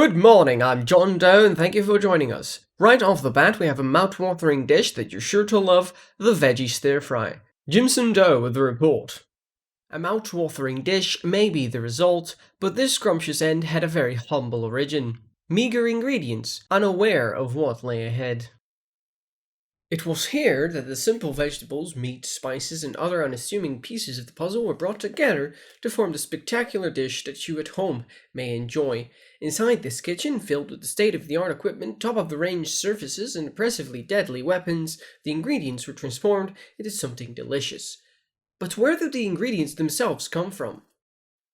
Good morning, I'm John Doe and thank you for joining us. Right off the bat we have a mouth-watering dish that you're sure to love, the veggie stir-fry. Jimson Doe with the report. A mouth-watering dish may be the result, but this scrumptious end had a very humble origin. Meager ingredients, unaware of what lay ahead. It was here that the simple vegetables, meat, spices, and other unassuming pieces of the puzzle were brought together to form the spectacular dish that you at home may enjoy. Inside this kitchen, filled with the state-of-the-art equipment, top-of-the-range surfaces, and impressively deadly weapons, the ingredients were transformed into something delicious. But where do the ingredients themselves come from?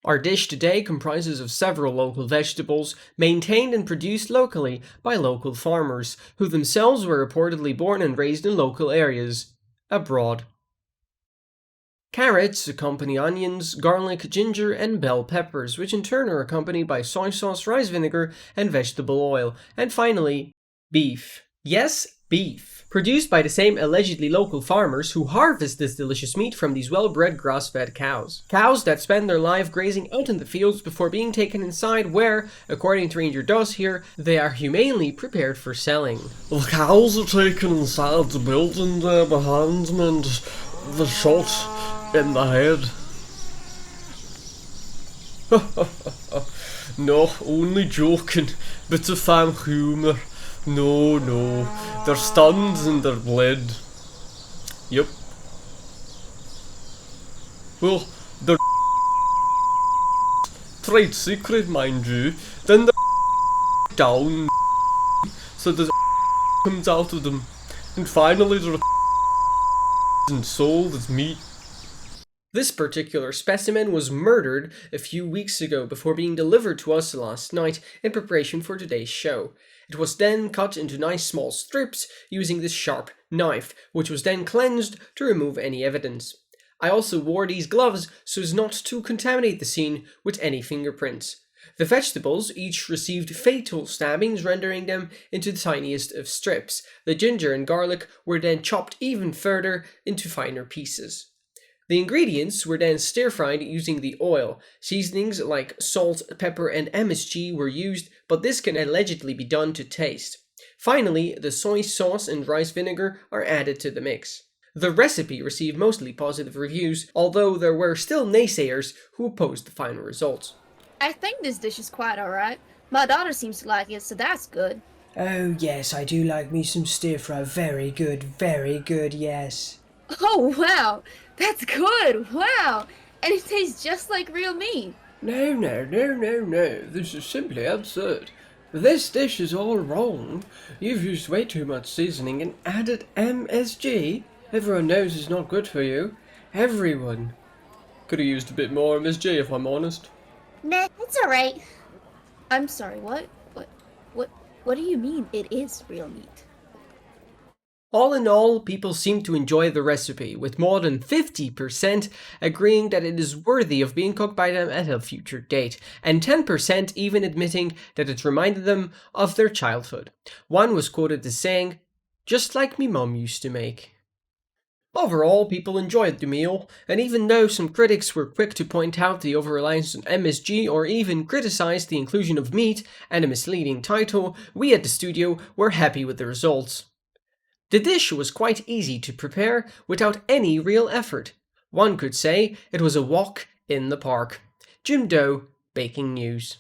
Our dish today comprises of several local vegetables, maintained and produced locally by local farmers, who themselves were reportedly born and raised in local areas, abroad. Carrots accompany onions, garlic, ginger, and bell peppers, which in turn are accompanied by soy sauce, rice vinegar, and vegetable oil. And finally, beef. Yes, beef. Produced by the same allegedly local farmers who harvest this delicious meat from these well-bred grass-fed cows. Cows that spend their life grazing out in the fields before being taken inside where, according to Ranger Doss here, they are humanely prepared for selling. The cows are taken inside the building there behind me and they're shot in the head. No, only joking. Bit of fan humour. No, they're stunned and they're bled. Yep. Well, they're trade secret, mind you. Then they're down, so the comes out of them, and finally they're and sold as meat. This particular specimen was murdered a few weeks ago before being delivered to us last night in preparation for today's show. It was then cut into nice small strips using this sharp knife, which was then cleansed to remove any evidence. I also wore these gloves so as not to contaminate the scene with any fingerprints. The vegetables each received fatal stabbings, rendering them into the tiniest of strips. The ginger and garlic were then chopped even further into finer pieces. The ingredients were then stir-fried using the oil. Seasonings like salt, pepper, and MSG were used, but this can allegedly be done to taste. Finally, the soy sauce and rice vinegar are added to the mix. The recipe received mostly positive reviews, although there were still naysayers who opposed the final result. I think this dish is quite alright. My daughter seems to like it, so that's good. Oh yes, I do like me some stir-fry. Very good, yes. Oh wow, that's good, wow! And it tastes just like real meat. No, this is simply absurd. This dish is all wrong. You've used way too much seasoning and added MSG. Everyone knows it's not good for you. Everyone. Could have used a bit more MSG if I'm honest. Nah, it's alright. I'm sorry, what do you mean it is real meat? All in all, people seem to enjoy the recipe, with more than 50% agreeing that it is worthy of being cooked by them at a future date, and 10% even admitting that it reminded them of their childhood. One was quoted as saying, "Just like me mum used to make." Overall, people enjoyed the meal, and even though some critics were quick to point out the over-reliance on MSG or even criticized the inclusion of meat and a misleading title, we at the studio were happy with the results. The dish was quite easy to prepare without any real effort. One could say it was a walk in the park. Jim Doe, Baking News.